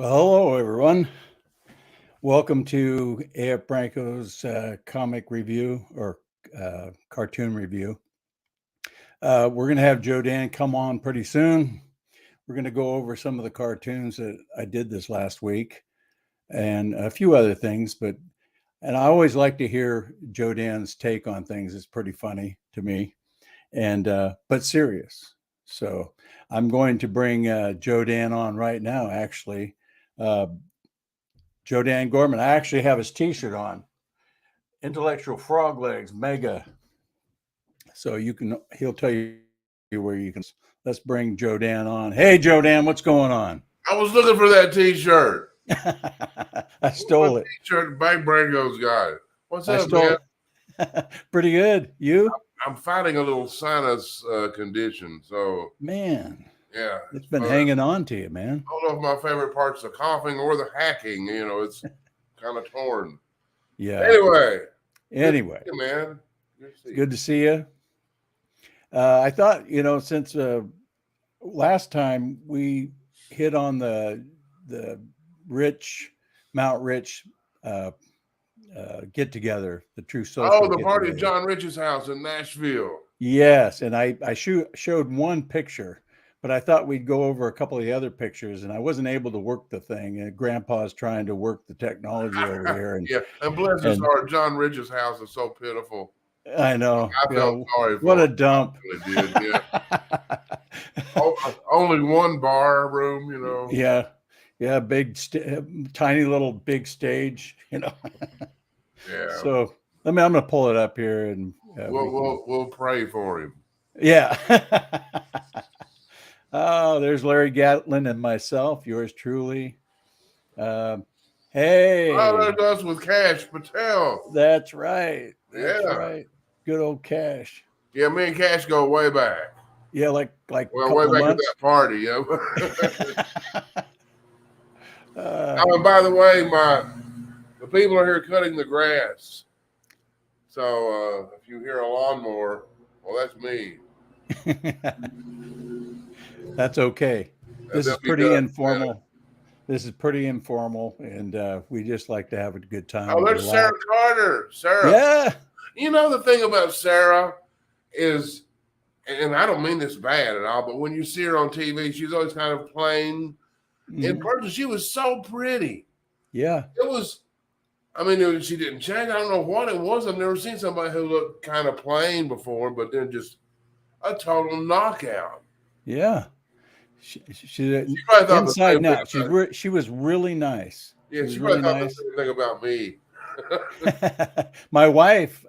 Well, hello everyone. Welcome to AF Branco's comic review or cartoon review. We're going to have Joe Dan come on pretty soon. We're going to go over some of the cartoons that I did this last week and a few other things. And I always like to hear Joe Dan's take on things. It's pretty funny to me, and but serious. So I'm going to bring Joe Dan on right now. Actually. Uh, Joe Dan Gorman. I actually have his T-shirt on. Intellectual Frog Legs Mega. So he'll tell you where you can. Let's bring Joe Dan on. Hey, Joe Dan, what's going on? I was looking for that T-shirt. I stole it. T-shirt Bank Branco's got. What's I up, stole man? It. Pretty good. You? I'm fighting a little sinus condition, so Man, yeah, it's been hanging on to you, man. I don't know if my favorite part's the coughing or the hacking. It's kind of torn. Yeah. Anyway, man, good to see you. I thought, since last time we hit on the Mount Rich get together, the True Social. Oh, the party at John Rich's house in Nashville. Yes, and I showed one picture, but I thought we'd go over a couple of the other pictures, and I wasn't able to work the thing. And Grandpa's trying to work the technology over here. And, yeah, and bless his heart, John Rich's house is so pitiful. I know. I felt sorry for what a dump. Really did, yeah. Only one bar room, Yeah, tiny little big stage, Yeah. So I'm going to pull it up here, and we'll pray for him. Yeah. Oh, there's Larry Gatlin and myself, yours truly. Hey. Oh, there's us with Cash Patel. That's right. That's yeah. Right. Good old Cash. Yeah, me and Cash go way back. Yeah, like way back months. at that party. Yeah. And by the way, the people are here cutting the grass. So if you hear a lawnmower, well, that's me. That's okay. This is pretty informal. Man. This is pretty informal, and we just like to have a good time. Oh, there's Sarah Carter. Sarah. Yeah. The thing about Sarah is, and I don't mean this bad at all, but when you see her on TV, she's always kind of plain. Mm-hmm. In person, she was so pretty. Yeah. It was, she didn't change. I don't know what it was. I've never seen somebody who looked kind of plain before, but then just a total knockout. Yeah. She probably thought inside and out. She was really nice. Yeah, she probably thought the same thing about me. my wife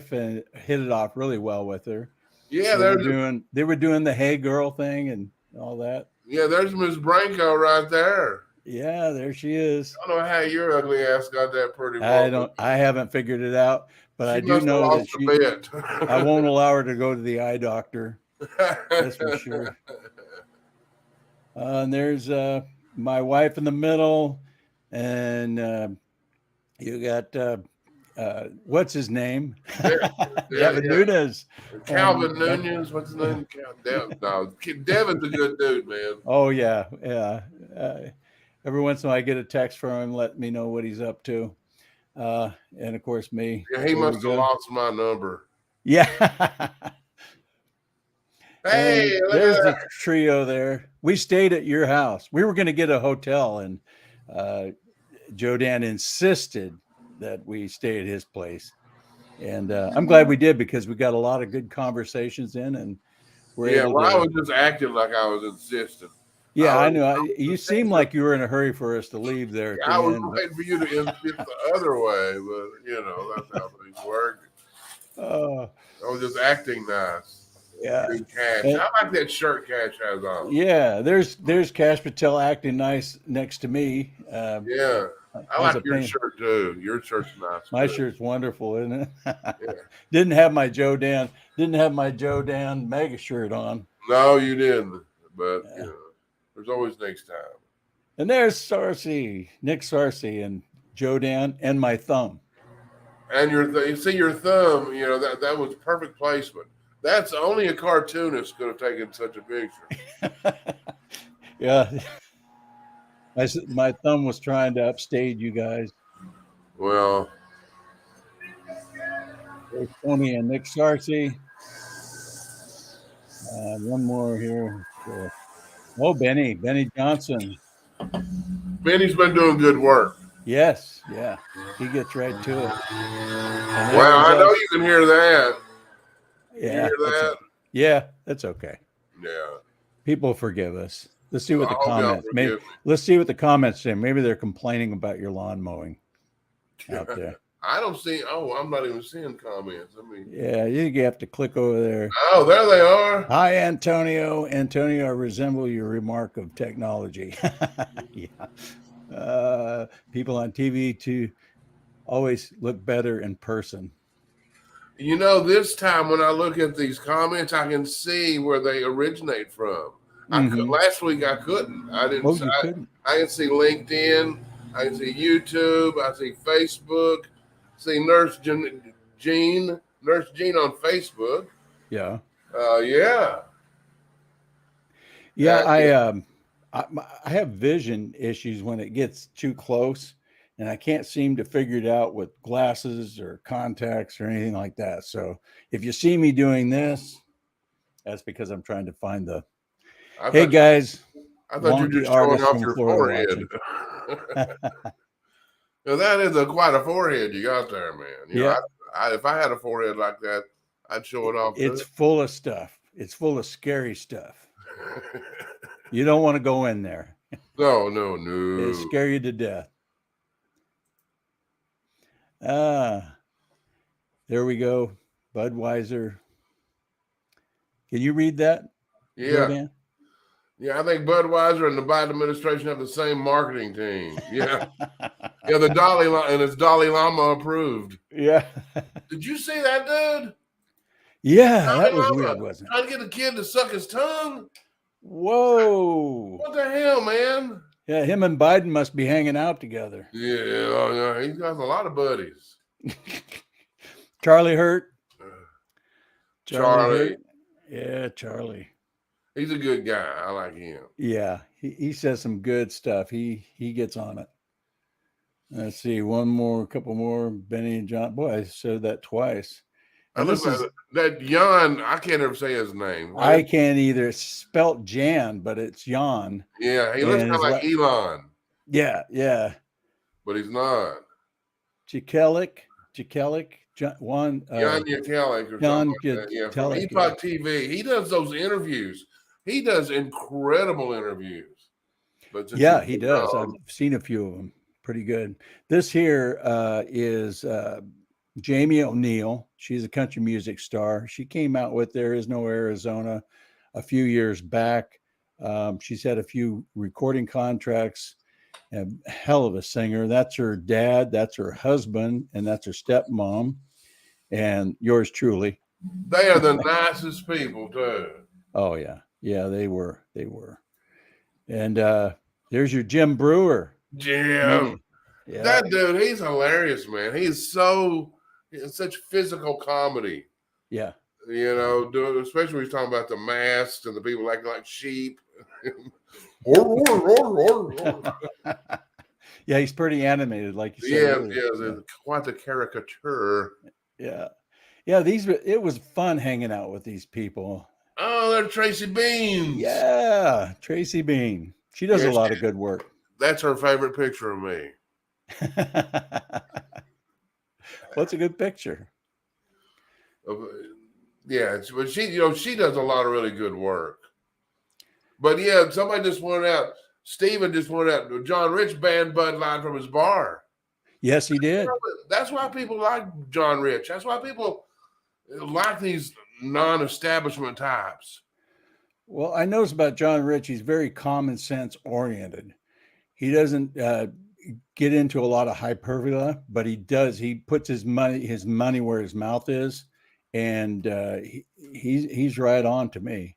hit it off really well with her. Yeah, they were doing the Hey Girl thing and all that. Yeah, there's Miss Branco right there. Yeah, there she is. I don't know how your ugly ass got that pretty. I haven't figured it out, but I do know that I won't allow her to go to the eye doctor. That's for sure. And there's my wife in the middle, and you got what's his name? Nunez. Calvin Nunez. What's his name? Devin's a good dude, man. Oh yeah. Every once in a while I get a text from him, let me know what he's up to. And of course me. Yeah, he must have lost my number. Yeah. Hey, there's the trio there. We stayed at your house. We were going to get a hotel, and Joe Dan insisted that we stay at his place. And I'm glad we did, because we got a lot of good conversations in, and I was just acting like I was insistent. Yeah, I know. You seem like you were in a hurry for us to leave there. I was waiting for you to insist the other way, but that's how things work. I was just acting nice. Yeah, Cash. I like that shirt Cash has on. Yeah, there's Cash Patel acting nice next to me. Yeah, I like your shirt too. Your shirt's nice. My shirt's wonderful, isn't it? Yeah. Didn't have my Joe Dan mega shirt on. No, you didn't. But there's always next time. And there's Nick Sarcy, and Joe Dan, and my thumb. And you see your thumb. That was perfect placement. That's only a cartoonist could have taken such a picture. Yeah. My thumb was trying to upstage you guys. Well, There's Tony and Nick Sarcy. One more here. Oh, Benny Johnson. Benny's been doing good work. Yes, yeah, he gets right to it. And Wow, there's I know you can hear that. You yeah, hear that? yeah, that's okay. Yeah. People forgive us. Let's see what the I hope y'all comments. Maybe forgive let's see what the comments say. Maybe they're complaining about your lawn mowing me. out there. I don't see. Oh, I'm not even seeing comments. I mean, Yeah, you have to click over there. oh, there they are. Hi, Antonio. Antonio, I resemble your remark of technology. Yeah. People on TV too always look better in person. You know, this time when I look at these comments, I can see where they originate from. Last week I couldn't. I didn't. Oh, you couldn't. I can see LinkedIn. I can see YouTube. I see Facebook. See Nurse Jean on Facebook. Yeah. Yeah. Yeah, I have vision issues when it gets too close, and I can't seem to figure it out with glasses or contacts or anything like that. So if you see me doing this, that's because I'm trying to find the. Hey guys, I thought you were just showing off your forehead. Now, that is quite a forehead you got there, man. You know, if I had a forehead like that, I'd show it off. It's full of stuff. It's full of scary stuff. You don't want to go in there. No. It'll scare you to death. There we go. Budweiser. Can you read that? Yeah. Jordan? Yeah, I think Budweiser and the Biden administration have the same marketing team. Yeah. Yeah, the Dalai Lama, and it's Dalai Lama approved. Yeah. Did you see that, dude? Yeah, that was weird, wasn't it? Trying to get a kid to suck his tongue. Whoa. What the hell, man? Yeah, him and Biden must be hanging out together. Yeah, he's got a lot of buddies. Charlie Hurt. Charlie. Hurt. Yeah, Charlie. He's a good guy. I like him. Yeah, he says some good stuff. He gets on it. Let's see, a couple more. Benny and John. Boy, I said that twice. And that Jan, I can't ever say his name. I can't either. It's spelt Jan, but it's Jan. Yeah, he looks kind of like Elon. Yeah. But he's not. Jikelik, Juan. Jan Jikelik or something like that. Yeah, from Epoch TV. He does those interviews. He does incredible interviews. But yeah, he does. I've seen a few of them. Pretty good. This here is Jamie O'Neill. She's a country music star. She came out with There Is No Arizona a few years back. She's had a few recording contracts. A hell of a singer. That's her dad. That's her husband. And that's her stepmom. And yours truly. They are the nicest people, too. Oh, yeah. Yeah, they were. And there's your Jim Brewer. Jim. Yeah. That dude, he's hilarious, man. He's such physical comedy. Yeah. You know, especially when he's talking about the masks and the people acting like sheep. Yeah, he's pretty animated, like you said. Yeah, quite the caricature. Yeah. It was fun hanging out with these people. Oh, they're Tracy Beans. Yeah, Tracy Bean. She does a lot of good work. That's her favorite picture of me. What's a good picture? Yeah, but she does a lot of really good work. But yeah, somebody just pointed out, Steven just pointed out, John Rich banned Bud Light from his bar. Yes, he did. That's why people like John Rich. That's why people like these non-establishment types. Well, I noticed about John Rich, he's very common sense oriented. He doesn't get into a lot of hyperbole, but he puts his money where his mouth is, and he's right on to me.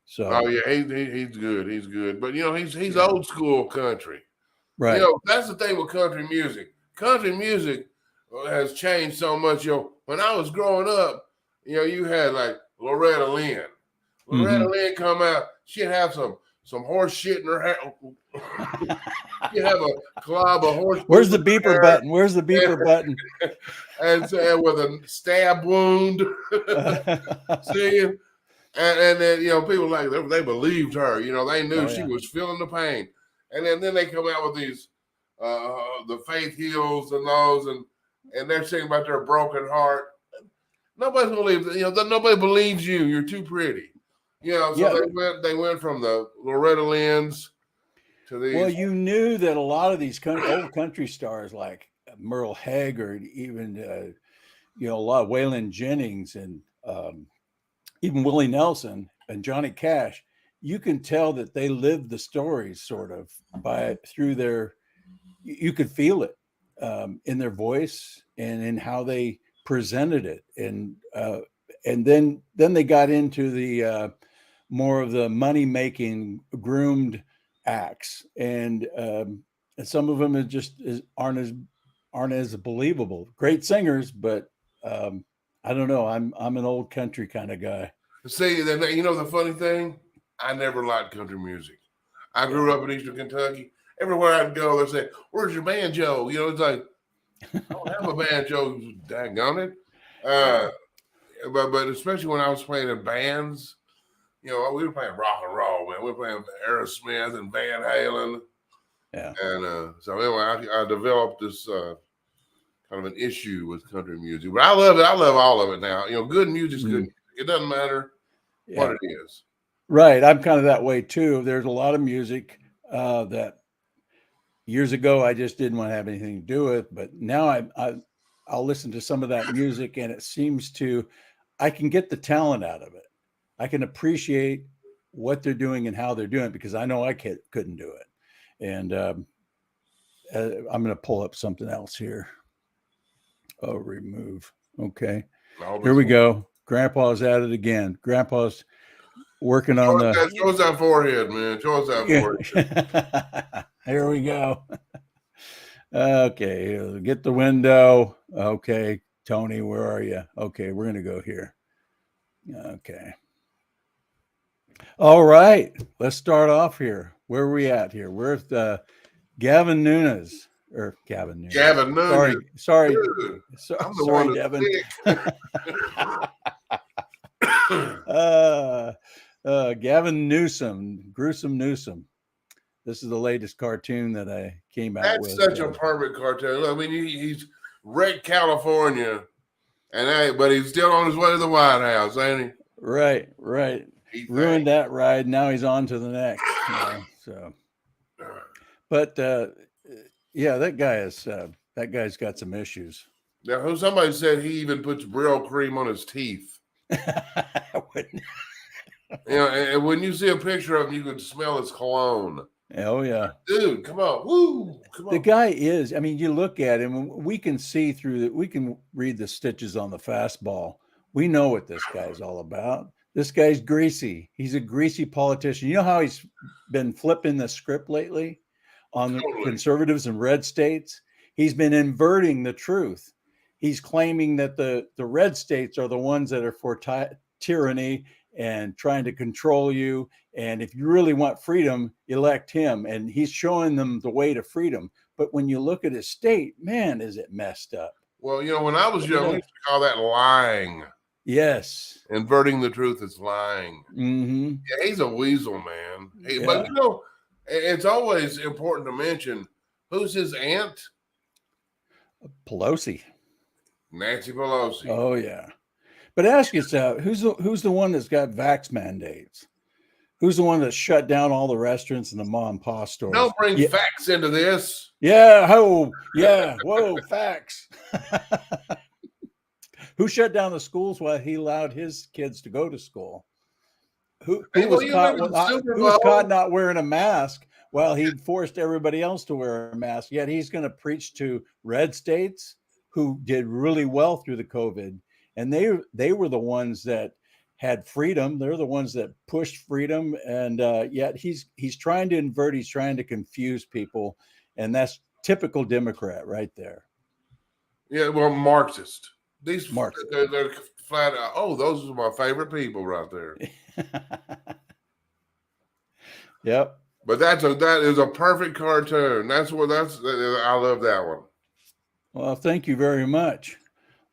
So he's good. But he's old school country. Right. That's the thing with country music. Country music has changed so much. When I was growing up, you had like Loretta Lynn. Loretta Lynn come out, she'd have some some horse shit in her hair. You have a club of horse. Where's the beeper button? Where's the beeper button? And with a stab wound, singing. And then, people like they believed her. They knew she was feeling the pain. And then they come out with these, the faith heals and those, and they're singing about their broken heart. Nobody believes, nobody believes you. You're too pretty. So they went from the Loretta Lynn's to these. Well, you knew that a lot of these old country stars like Merle Haggard, even a lot of Waylon Jennings, and even Willie Nelson and Johnny Cash, you can tell that they lived the stories sort of through their. You could feel it in their voice and in how they presented it, and then they got into the more of the money making groomed acts, and some of them aren't as believable. Great singers, but I don't know. I'm an old country kind of guy. See, the funny thing, I never liked country music. I grew up in Eastern Kentucky. Everywhere I'd go, they'd say, "Where's your banjo?" It's like, I don't have a banjo, daggone it. But especially when I was playing in bands, we were playing rock and roll, man. We were playing Aerosmith and Van Halen. Yeah. And so anyway, I developed this kind of an issue with country music. But I love it. I love all of it now. Good music's good. It doesn't matter what it is. Right. I'm kind of that way too. There's a lot of music that years ago I just didn't want to have anything to do with, but now I'll listen to some of that music, and it seems I can get the talent out of it. I can appreciate what they're doing and how they're doing it, because I know I couldn't do it. And I'm going to pull up something else here. Oh, remove. Okay. Here we go. Grandpa's at it again. Grandpa's working on show us that forehead, man. Show us that forehead. Here we go. Okay, get the window. Okay, Tony, where are you? Okay, we're going to go here. Okay. All right, let's start off here. Where are we at here? We're at Gavin Nunes. Or Gavin Nunes. Gavin Nunes. Sorry, sorry, Devin. Gavin Gruesome Newsom. This is the latest cartoon that I came out with. That's such a perfect cartoon. I mean, he's wrecked California, but he's still on his way to the White House, ain't he? Right. He ruined that ride. Now he's on to the next. But that guy's got some issues. Now, somebody said he even puts Brill cream on his teeth. And when you see a picture of him, you can smell his cologne. Oh yeah, dude, come on, woo! Come on. The guy is. I mean, you look at him, we can see through that. We can read the stitches on the fastball. We know what this guy's all about. This guy's greasy. He's a greasy politician. You know how he's been flipping the script lately on the conservatives in red states? He's been inverting the truth. He's claiming that the red states are the ones that are for tyranny and trying to control you. And if you really want freedom, elect him. And he's showing them the way to freedom. But when you look at his state, man, is it messed up. Well, when I was young, we used to call that lying. Yes. Inverting the truth is lying. Mm-hmm. Yeah, he's a weasel, man. But, it's always important to mention, who's his aunt? Pelosi. Nancy Pelosi. Oh, yeah. But ask yourself, who's the one that's got vax mandates? Who's the one that shut down all the restaurants and the mom and pop stores? Don't bring facts into this. Yeah. Whoa, facts. Who shut down the schools while he allowed his kids to go to school? Who was caught not wearing a mask while he forced everybody else to wear a mask? Yet he's going to preach to red states who did really well through the COVID. And they were the ones that had freedom. They're the ones that pushed freedom. And yet he's trying to invert. He's trying to confuse people. And that's typical Democrat right there. Yeah, well, Marxist. These Marxists. They're flat out. Oh, those are my favorite people right there. Yep. But that is a perfect cartoon. I love that one. Well, thank you very much.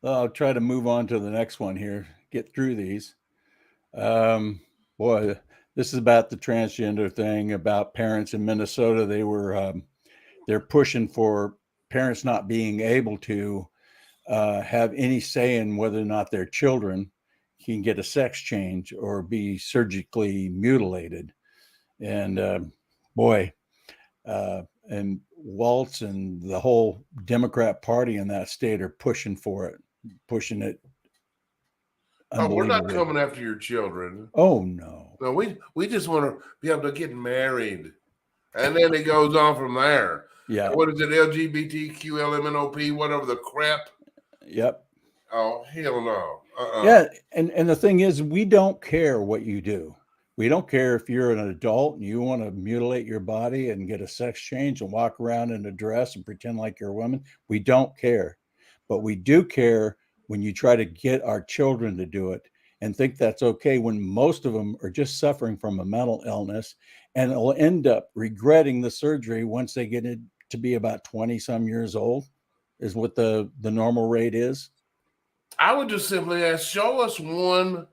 I'll try to move on to the next one here, get through these. Boy, this is about the transgender thing, about parents in Minnesota. They're pushing for parents not being able to have any say in whether or not their children can get a sex change or be surgically mutilated. And boy, and Waltz and the whole Democrat Party in that state are pushing for it, pushing it Oh, we're not unbelievably. coming after your children. Oh no. No, we just want to be able to get married. And then it goes on from there. Yeah. What is it? LGBTQ, LMNOP, whatever the crap. Yep. Oh, hell no. Yeah. And the thing is, we don't care what you do. We don't care if you're an adult and you want to mutilate your body and get a sex change and walk around in a dress and pretend like you're a woman. We don't care. But we do care when you try to get our children to do it and think that's okay when most of them are just suffering from a mental illness and will end up regretting the surgery once they get it to be about 20 some years old, is what the normal rate is. I would just simply ask, show us one,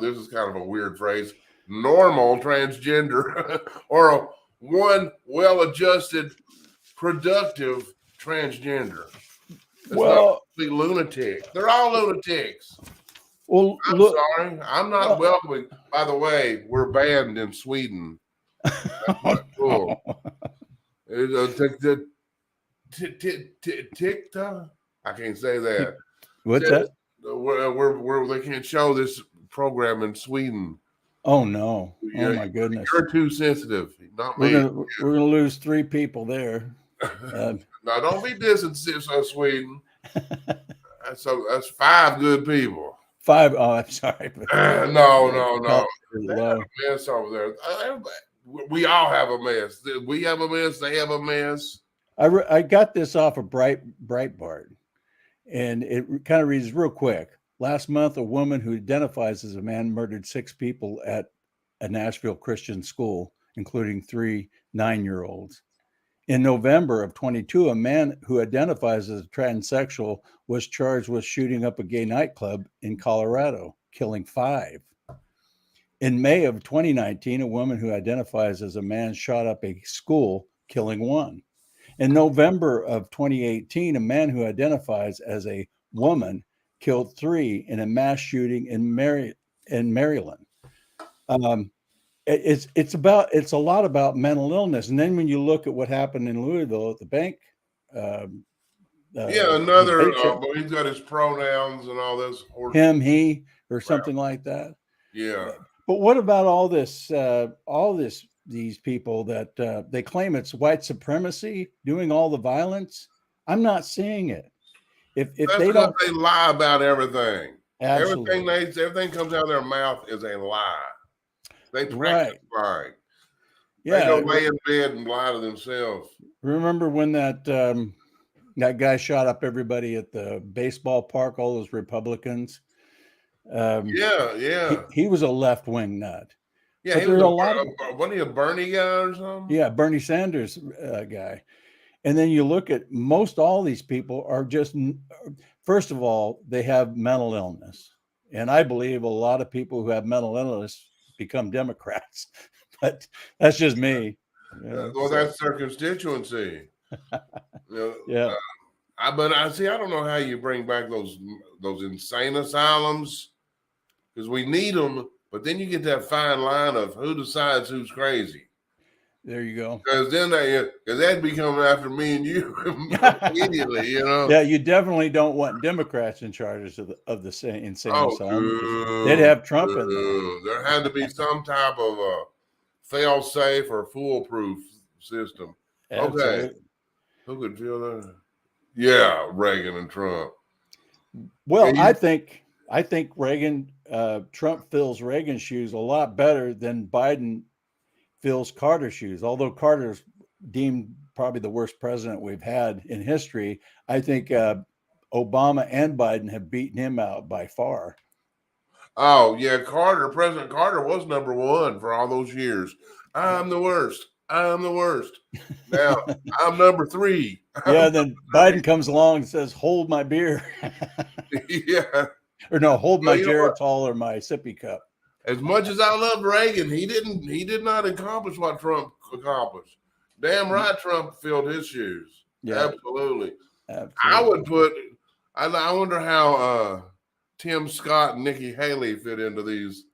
this is kind of a weird phrase, normal transgender or one well-adjusted, productive transgender. It's not a lunatic. They're all lunatics. Well, I'm sorry. I'm not welcoming. By the way, we're banned in Sweden. That's not cool. TikTok. I can't say that. What's that? Where they can't show this program in Sweden. Oh no! Oh my goodness! You're too sensitive. Not me. We're gonna lose 3 people there. Now don't be dissing Sweden. That's 5 good people. 5. Oh, I'm sorry. No. They have a mess over there. We all have a mess. We have a mess. They have a mess. I got this off of Breitbart, and it kind of reads real quick. Last month, a woman who identifies as a man murdered 6 people at a Nashville Christian school, including 3 9-year-olds. In November of 22, a man who identifies as a transsexual was charged with shooting up a gay nightclub in Colorado, killing 5. In May of 2019, a woman who identifies as a man shot up a school, killing 1. In November of 2018, a man who identifies as a woman killed 3 in a mass shooting in Maryland. It's a lot about mental illness. And then when you look at what happened in Louisville at the bank, he's got his pronouns and all this. Him, he, or something like that. Yeah. But what about all this? These people that they claim it's white supremacy doing all the violence? I'm not seeing it. If they don't, they lie about everything. Absolutely. Everything comes out of their mouth is a lie. They practice lying. Yeah, they don't lay in bed and lie to themselves. Remember when that guy shot up everybody at the baseball park? All those Republicans. He was a left-wing nut. Yeah, but he was wasn't he a Bernie guy or something? Yeah, Bernie Sanders guy. And then you look at all these people are just, first of all, they have mental illness. And I believe a lot of people who have mental illness become Democrats, but that's just me. That's their constituency. Yeah. But I don't know how you bring back those insane asylums, because we need them. But then you get that fine line of who decides who's crazy. There you go. Because then they'd be coming after me and you immediately, Yeah, you definitely don't want Democrats in charge of the insane asylum. They'd have Trump in there. There had to be some type of a fail-safe or foolproof system. Absolutely. Okay, who could feel that? Yeah, Reagan and Trump. Well, I think Trump fills Reagan's shoes a lot better than Biden fills Carter's shoes. Although Carter's deemed probably the worst president we've had in history, I think Obama and Biden have beaten him out by far. Oh yeah, President Carter was number one for all those years. I'm the worst. I'm the worst. Now I'm number three. Yeah, then Biden comes along and says, "Hold my beer," Yeah. or no, hold Well, my you know what? Geritol or my sippy cup. As much as I loved Reagan, he did not accomplish what Trump accomplished. Damn right, Trump filled his shoes. Yeah, Absolutely. I absolutely. would put. I wonder how Tim Scott and Nikki Haley fit into these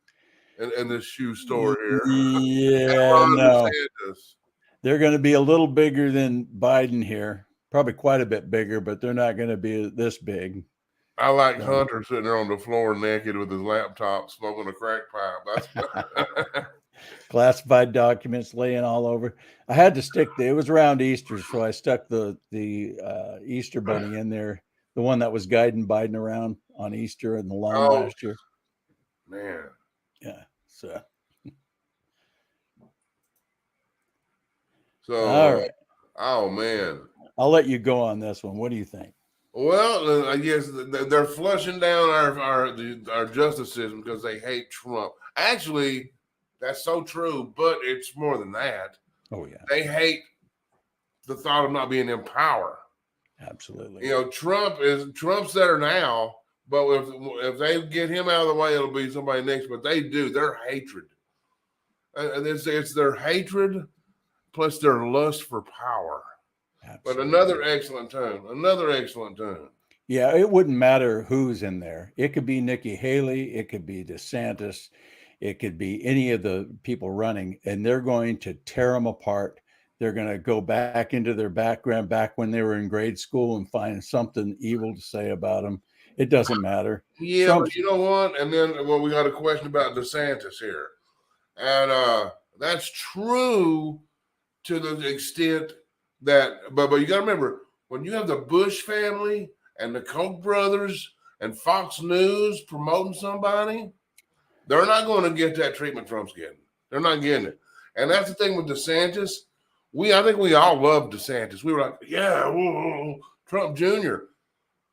in this shoe store here. Yeah, Ron no, DeSantis. they're going to be a little bigger than Biden here, probably quite a bit bigger, but they're not going to be this big. I like Hunter sitting there on the floor naked with his laptop, smoking a crack pipe. That's Classified documents laying all over. I had to stick it was around Easter, so I stuck the Easter bunny in there, the one that was guiding Biden around on Easter and the lawn oh last year. man. Yeah. So all right. Oh man. I'll let you go on this one. What do you think? Well, I guess they're flushing down our justice system because they hate Trump. Actually, that's so true, but it's more than that. Oh yeah. They hate the thought of not being in power. Absolutely. You know, Trump's there now, but if they get him out of the way, it'll be somebody next. But they do their hatred, and it's their hatred plus their lust for power. But another excellent tune. Yeah, it wouldn't matter who's in there. It could be Nikki Haley, it could be DeSantis, it could be any of the people running, and they're going to tear them apart. They're going to go back into their background, back when they were in grade school, and find something evil to say about them. It doesn't matter. Yeah, Trump's, but you know what? And then, we got a question about DeSantis here, and that's true to the extent that, but you got to remember, when you have the Bush family and the Koch brothers and Fox News promoting somebody, they're not going to get that treatment Trump's getting. They're not getting it. And that's the thing with DeSantis. I think we all love DeSantis. We were like, yeah, whoa, Trump Jr.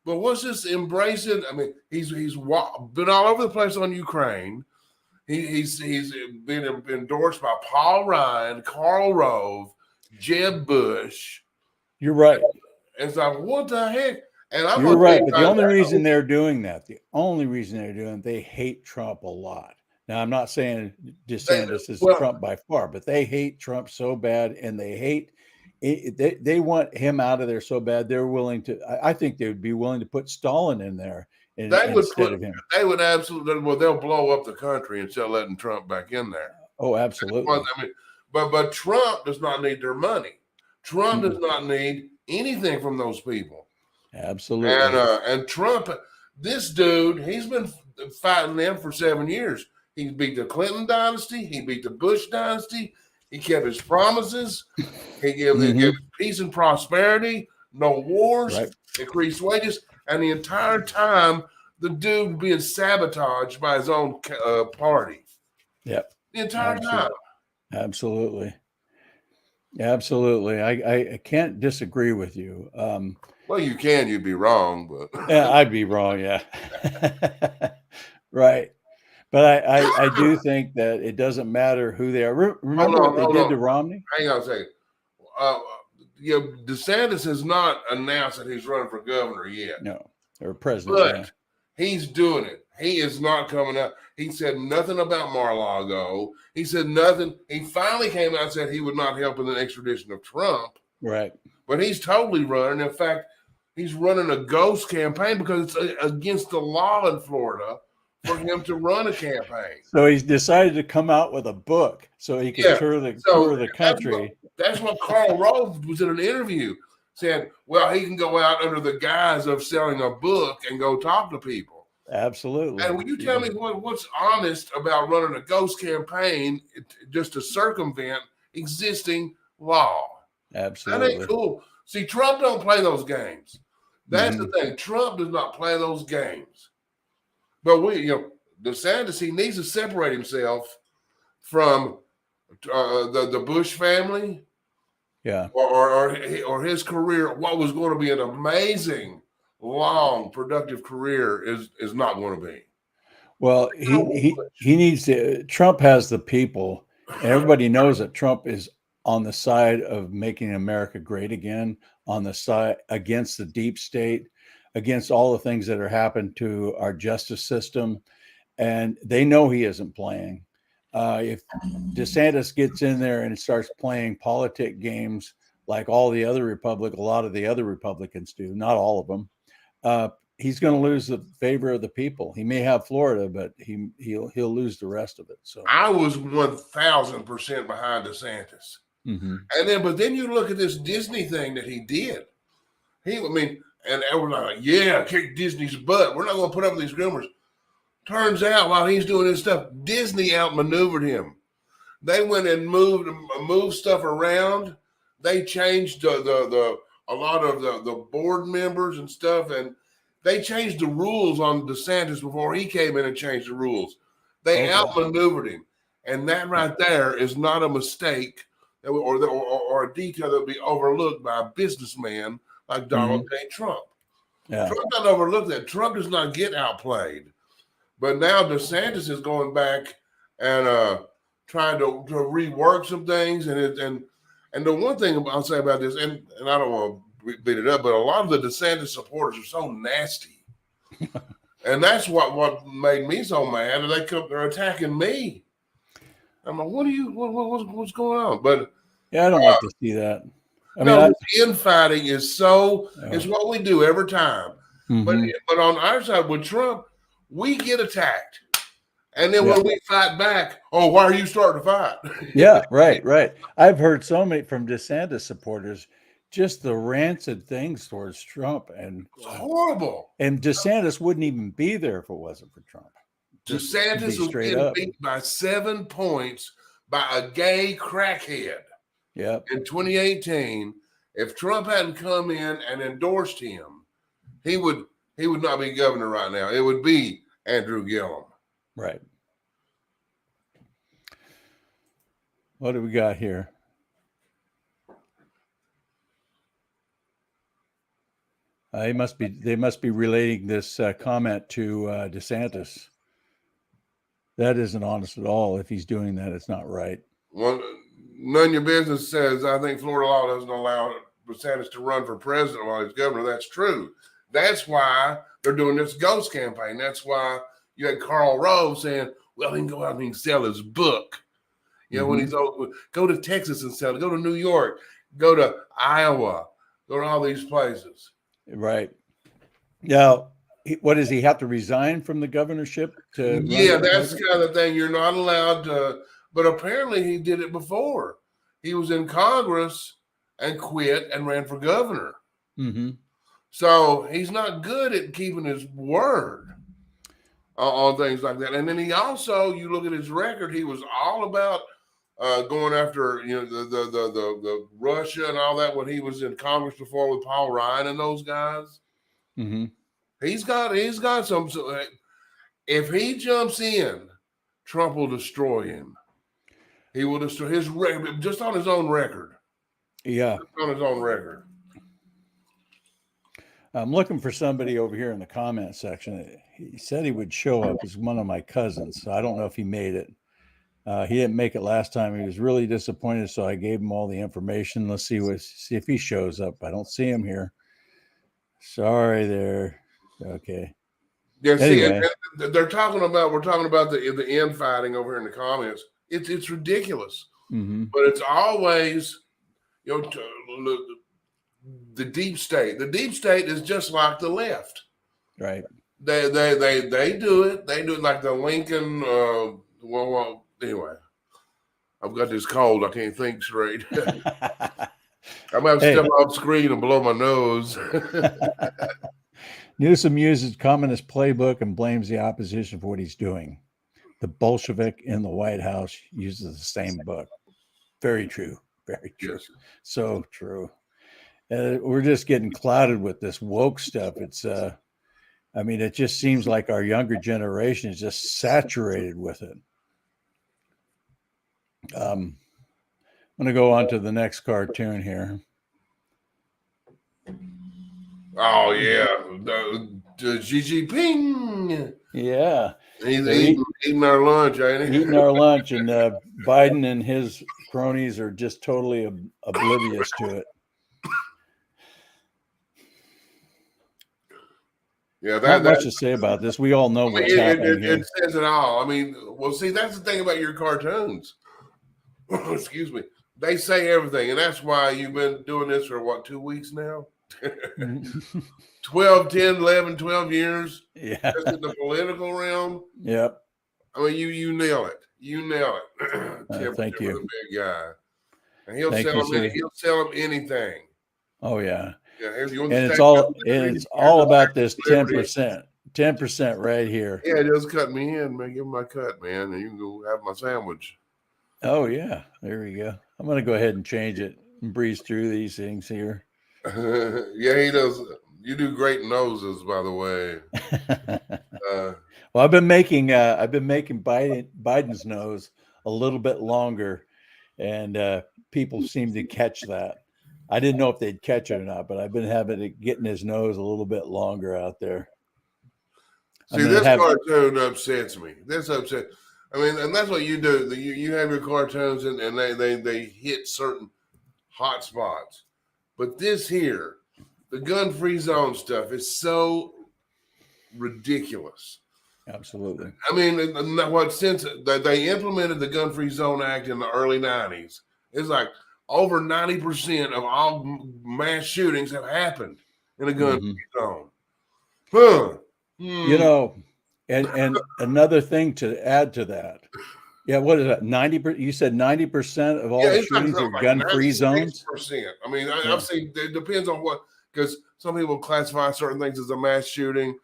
But what's this embracing? I mean, he's been all over the place on Ukraine. He's been endorsed by Paul Ryan, Karl Rove, Jeb Bush. You're right. And it's like, what the heck? And you're right. But the only reason they're doing that, they hate Trump a lot. Now, I'm not saying DeSantis is Trump by far, but they hate Trump so bad, and they hate it. They want him out of there so bad. They're willing to. I think they would be willing to put Stalin in there instead of him. They would absolutely. Well, they'll blow up the country instead of letting Trump back in there. Oh, absolutely. I mean, but Trump does not need their money. Trump does not need anything from those people. Absolutely. And Trump, this dude, he's been fighting them for 7 years. He beat the Clinton dynasty. He beat the Bush dynasty. He kept his promises. He gave peace and prosperity, no wars, increased wages. And the entire time, the dude being sabotaged by his own party. Yep. The entire time. Absolutely. Absolutely. I can't disagree with you. Well, you can. You'd be wrong, but yeah, I'd be wrong. Yeah. Right. But I do think that it doesn't matter who they are. Remember what they did to Romney? Hang on a second. DeSantis has not announced that he's running for governor yet. No, or president. But he's doing it. He is not coming out. He said nothing about Mar-a-Lago. He said nothing. He finally came out and said he would not help in the extradition of Trump. Right. But he's totally running. In fact, he's running a ghost campaign because it's against the law in Florida for him to run a campaign. So he's decided to come out with a book so he can tour the country. That's what Karl Rove was in an interview saying, well, he can go out under the guise of selling a book and go talk to people. Absolutely. And will you tell me what's honest about running a ghost campaign just to circumvent existing law? Absolutely. That ain't cool. See, Trump don't play those games. That's the thing. Trump does not play those games. But DeSantis, he needs to separate himself from the Bush family. Yeah. Or his career, what was going to be an amazing, long, productive career is not going to be. Well, he needs to. Trump has the people, and everybody knows that Trump is on the side of making America great again, on the side against the deep state, against all the things that are happened to our justice system, and they know he isn't playing. If DeSantis gets in there and starts playing politic games like a lot of the other Republicans do, not all of them, he's going to lose the favor of the people. He may have Florida, but he'll lose the rest of it. So I was 1,000% behind DeSantis, but then you look at this Disney thing that he did. And everyone's like, yeah, kick Disney's butt. We're not going to put up with these groomers. Turns out, while he's doing this stuff, Disney outmaneuvered him. They went and moved stuff around. They changed a lot of the board members and stuff, and they changed the rules on DeSantis before he came in and changed the rules. They outmaneuvered him, and that right there is not a mistake or a detail that would be overlooked by a businessman like Donald J. Trump. Yeah. Trump doesn't overlook that. Trump does not get outplayed. But now DeSantis is going back and trying to rework some things. And the one thing I'll say about this, and I don't want to beat it up, but a lot of the DeSantis supporters are so nasty. And that's what made me so mad. They're attacking me. I'm like, what's going on? But yeah, I don't like to see that. Infighting is it's what we do every time. But on our side with Trump, we get attacked. And then when we fight back, why are you starting to fight? Yeah, right. I've heard so many from DeSantis supporters, just the rancid things towards Trump, and it's horrible. And DeSantis wouldn't even be there if it wasn't for Trump. DeSantis was getting beat by 7 points by a gay crackhead. Yep. In 2018, if Trump hadn't come in and endorsed him, he would not be governor right now. It would be Andrew Gillum. Right. What do we got here? They must be relating this comment to DeSantis. That isn't honest at all. If he's doing that, it's not right. Well, None of Your Business says, I think Florida law doesn't allow DeSantis to run for president while he's governor. That's true. That's why they're doing this ghost campaign. That's why you had Karl Rove saying, well, he can go out and he can sell his book. You know, when he's go to Texas and sell it, go to New York, go to Iowa, go to all these places. Right. Now, what does he have to resign from the governorship to? Yeah, that's the kind of thing. You're not allowed to, but apparently he did it before. He was in Congress and quit and ran for governor. So he's not good at keeping his word on things like that. And then he also, you look at his record, he was all about going after the Russia and all that when he was in Congress before with Paul Ryan and those guys. He's got some. If he jumps in, Trump will destroy him. He will destroy his record just on his own record. Yeah, just on his own record. I'm looking for somebody over here in the comment section. He said he would show up as one of my cousins. So I don't know if he made it. He didn't make it last time. He was really disappointed. So I gave him all the information. Let's see if he shows up. I don't see him here. Sorry there. Okay. Yeah. Anyway. See, we're talking about the infighting over here in the comments. It's ridiculous. But it's always, the deep state. The deep state is just like the left. Right. They do it. They do it like the Lincoln. Well, anyway, I've got this cold. I can't think straight. I'm going to step off screen and blow my nose. Newsom uses communist playbook and blames the opposition for what he's doing. The Bolshevik in the White House uses the same book. Very true. Very true. Yes. So true. We're just getting clouded with this woke stuff. It's, it just seems like our younger generation is just saturated with it. I'm going to go on to the next cartoon here. Oh, yeah. The Xi Jinping. Yeah. He's eating our lunch, ain't he? Eating our lunch, and Biden and his cronies are just totally oblivious to it. Yeah, not much to say about this. We all know what's happening here. It says it all. I mean, well, see, that's the thing about your cartoons. Excuse me. They say everything, and that's why you've been doing this for, what, 2 weeks now? 12, 10, 11, 12 years. Yeah. Just in the political realm. Yep. I mean, you nail it. You nail it. Thank you. The big guy. And he'll sell him anything. Oh, yeah. Yeah, and it's all about this 10%. 10% right here. Yeah, just cut me in, man. Give me my cut, man, and you can go have my sandwich. Oh, yeah. There we go. I'm going to go ahead and change it and breeze through these things here. Yeah, he does. You do great noses, by the way. Well, I've been making Biden's nose a little bit longer, and people seem to catch that. I didn't know if they'd catch it or not, but I've been getting his nose a little bit longer out there. See, this cartoon upsets me. This upset. I mean, and that's what you do. You have your cartoons, and they hit certain hot spots. But this here, the gun-free zone stuff, is so ridiculous. Absolutely. I mean, since they implemented the Gun-Free Zone Act in the early 90s, it's like over 90% of all mass shootings have happened in a gun-free zone. Huh. You know, and another thing to add to that. Yeah, what is that? 90%? You said 90% of all shootings are gun-free zones? I mean, I've seen, it depends on what, because some people classify certain things as a mass shooting.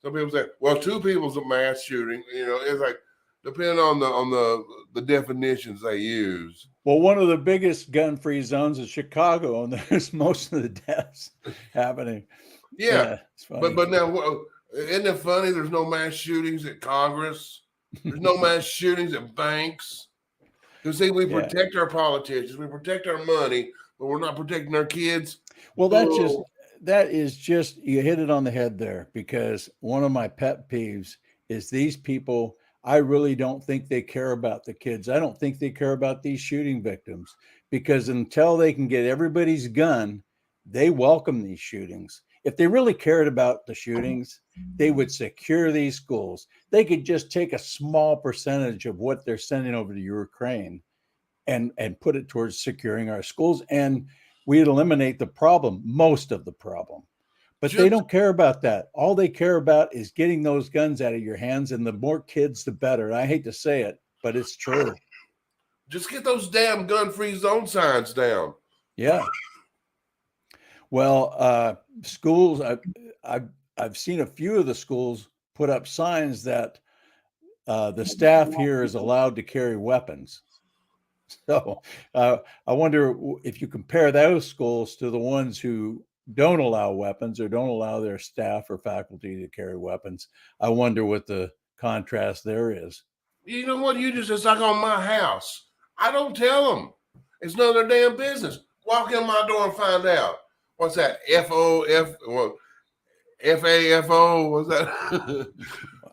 Some people say, well, 2 people's a mass shooting. You know, it's like, depending on the definitions they use. Well, one of the biggest gun-free zones is Chicago, and there's most of the deaths happening. Yeah, but now, isn't it funny? There's no mass shootings at Congress. There's no mass shootings at banks. Because see, we protect our politicians, we protect our money, but we're not protecting our kids. Well, that is just you hit it on the head there, because one of my pet peeves is these people. I really don't think they care about the kids. I don't think they care about these shooting victims, because until they can get everybody's gun, they welcome these shootings. If they really cared about the shootings, they would secure these schools. They could just take a small percentage of what they're sending over to Ukraine and put it towards securing our schools, and we'd eliminate the problem, most of the problem. But they don't care about that. All they care about is getting those guns out of your hands, and the more kids, the better. And I hate to say it, but it's true. Just get those damn gun-free zone signs down. Yeah. Well, schools, I've seen a few of the schools put up signs that the staff here is allowed to carry weapons. So I wonder if you compare those schools to the ones who don't allow weapons or don't allow their staff or faculty to carry weapons. I wonder what the contrast there is. You know what? It's like on my house. I don't tell them. It's none of their damn business. Walk in my door and find out. What's that? FAFO? What's that?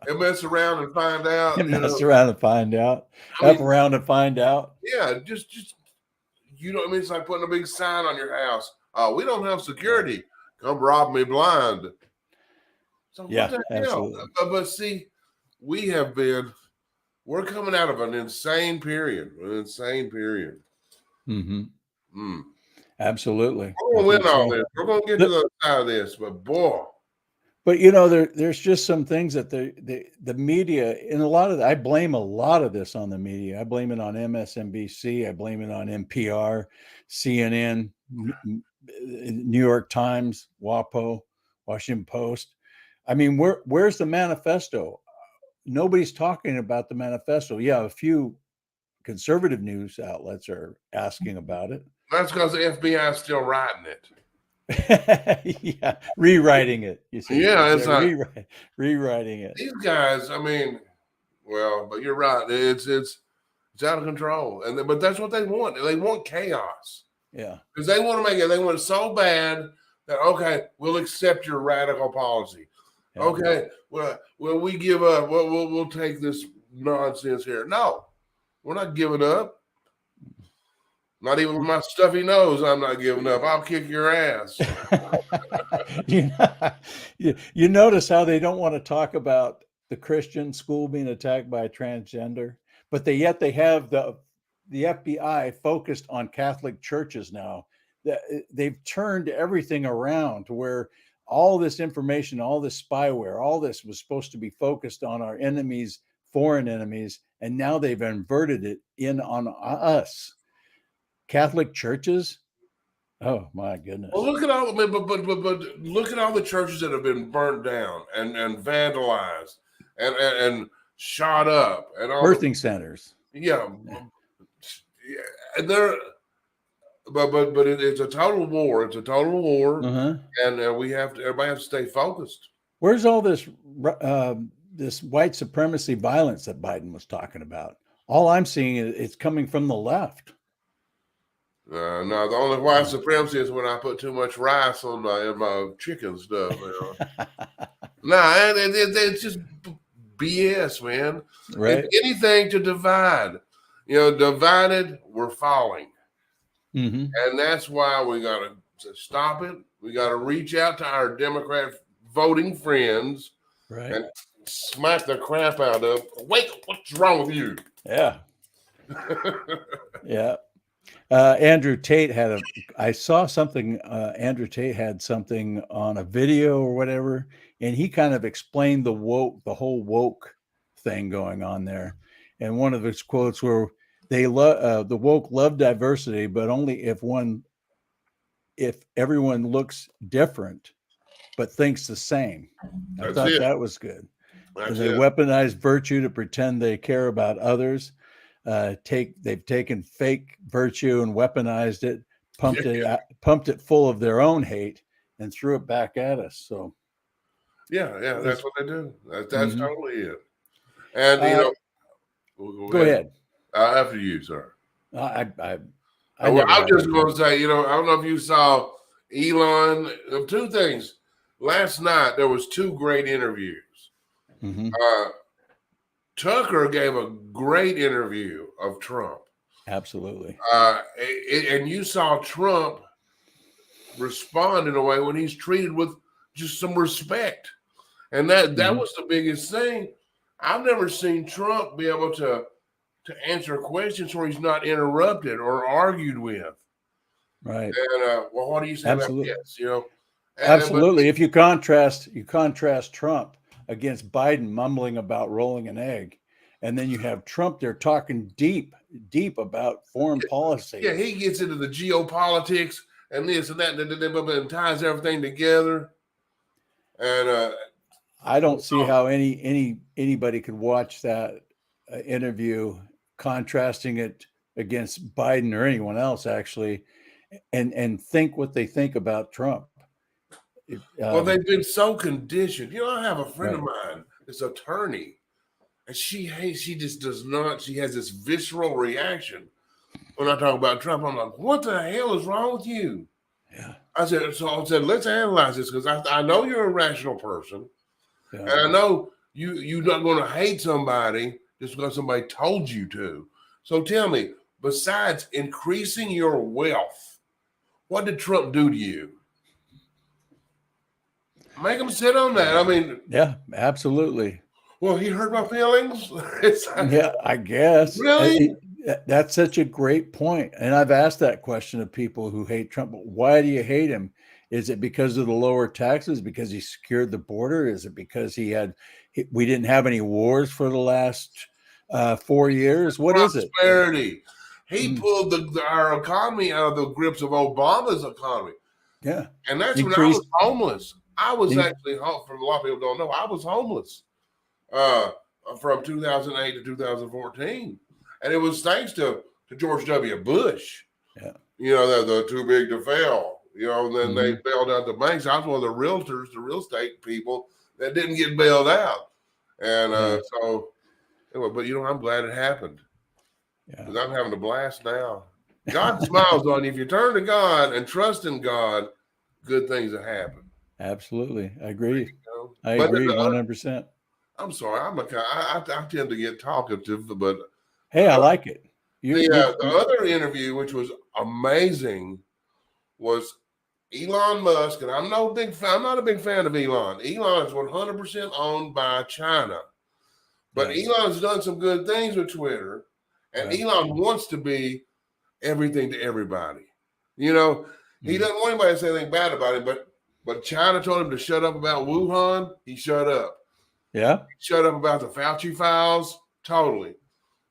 And mess around and find out. Mess around and find out. F around and find out. Yeah, just you know what I mean? It's like putting a big sign on your house. We don't have security. Come rob me blind. So yeah, what the hell? But see, we're coming out of an insane period. Mm-hmm. Absolutely. We're going to win all this. We're going to get to the other side of this, but boy. But, you know, there's just some things that the media, and I blame a lot of this on the media. I blame it on MSNBC. I blame it on NPR, CNN, New York Times, WAPO, Washington Post. I mean, where's the manifesto? Nobody's talking about the manifesto. Yeah, a few conservative news outlets are asking about it. That's because the FBI is still writing it. Yeah, rewriting it. You see? Yeah, it's like rewriting it. These guys, I mean, well, but you're right. It's out of control, but that's what they want. They want chaos. Yeah, because they want to make it. They want it so bad that we'll accept your radical policy. Yeah. Okay, well, we give up. We'll take this nonsense here. No, we're not giving up. Not even with my stuffy nose, I'm not giving up. I'll kick your ass. you, you notice how they don't want to talk about the Christian school being attacked by a transgender, but yet they have the FBI focused on Catholic churches now. They've turned everything around to where all this information, all this spyware, all this was supposed to be focused on our enemies, foreign enemies, and now they've inverted it in on us. Catholic churches. Oh my goodness! Well, look at all, but look at all the churches that have been burnt down and vandalized and shot up and all birthing centers. Yeah, and they're but it's a total war. It's a total war, and everybody has to stay focused. Where's all this this white supremacy violence that Biden was talking about? All I'm seeing is it's coming from the left. No, the only white supremacy is when I put too much rice on my chicken stuff. It's just BS, man. Right? Anything to divide. Divided, we're falling. Mm-hmm. And that's why we got to stop it. We got to reach out to our Democrat voting friends and smack the crap out of. Wait, what's wrong with you? Yeah. Yeah. Andrew Tate I saw something, Andrew Tate had something on a video or whatever, and he kind of explained the whole woke thing going on there. And one of his quotes were, the woke love diversity, but only if everyone looks different, but thinks the same. I thought that was good. They weaponize virtue to pretend they care about others. They've taken fake virtue and weaponized it, pumped it full of their own hate, and threw it back at us. So, that's what they do. That's totally it. And go ahead. After you, sir. I'm just going to say, I don't know if you saw Elon. Two things. Last night there was two great interviews. Mm-hmm. Tucker gave a great interview of Trump. Absolutely. And you saw Trump respond in a way when he's treated with just some respect. And that was the biggest thing. I've never seen Trump be able to answer questions where he's not interrupted or argued with. Right. And what do you say about this? Absolutely. If you contrast Trump against Biden mumbling about rolling an egg, and then you have Trump there talking deep about foreign policy. Yeah, he gets into the geopolitics and this and that and ties everything together. And I don't see how anybody could watch that interview, contrasting it against Biden or anyone else actually, and think what they think about Trump. Well, they've been so conditioned. I have a friend of mine, this attorney, and she just does not. She has this visceral reaction when I talk about Trump. I'm like, what the hell is wrong with you? Yeah. I said, let's analyze this because I know you're a rational person, and I know you're not going to hate somebody just because somebody told you to. So tell me, besides increasing your wealth, what did Trump do to you? Make him sit on that. I mean, yeah, absolutely. Well, he hurt my feelings. Yeah, I guess. Really? That's such a great point. And I've asked that question of people who hate Trump. Why do you hate him? Is it because of the lower taxes? Because he secured the border? Is it because we didn't have any wars for the last 4 years? What is it? Prosperity. He pulled our economy out of the grips of Obama's economy. Yeah. And that's when I was homeless. I was actually, for a lot of people don't know, I was homeless from 2008 to 2014. And it was thanks to George W. Bush. Yeah. The too big to fail. And then they bailed out the banks. I was one of the realtors, the real estate people that didn't get bailed out. And but I'm glad it happened. Yeah. Because I'm having a blast now. God smiles on you. If you turn to God and trust in God, good things will happen. Absolutely. I agree. I agree 100%. I'm sorry. I tend to get talkative, but hey, I like it. The other interview, which was amazing, was Elon Musk, and I'm not a big fan of Elon. Elon is 100% owned by China, but Elon's done some good things with Twitter, and Elon wants to be everything to everybody. He doesn't want anybody to say anything bad about him, but China told him to shut up about Wuhan. He shut up. Yeah. He shut up about the Fauci files. Totally.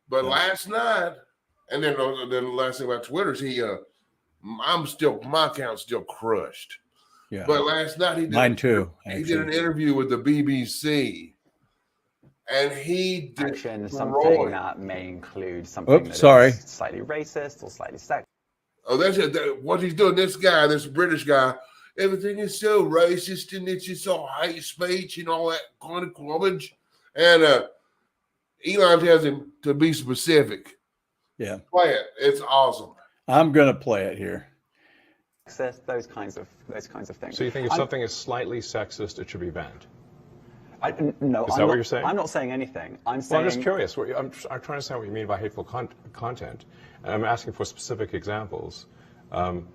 But last night, and then the last thing about Twitter is my account's still crushed. Yeah. But last night he did an interview with the BBC, and he did something that may include something that is slightly racist or slightly sexist. Oh, that's it. What he's doing. This British guy, everything is so racist and it's just so hate speech and all that kind of garbage. And Elon tells him to be specific. Yeah. Play it. It's awesome. I'm going to play it here. Those kinds of things. So you think if something is slightly sexist, it should be banned? No. Is that what you're saying? I'm not saying anything. I'm saying. Well, I'm just curious. I'm trying to understand what you mean by hateful content. And I'm asking for specific examples. And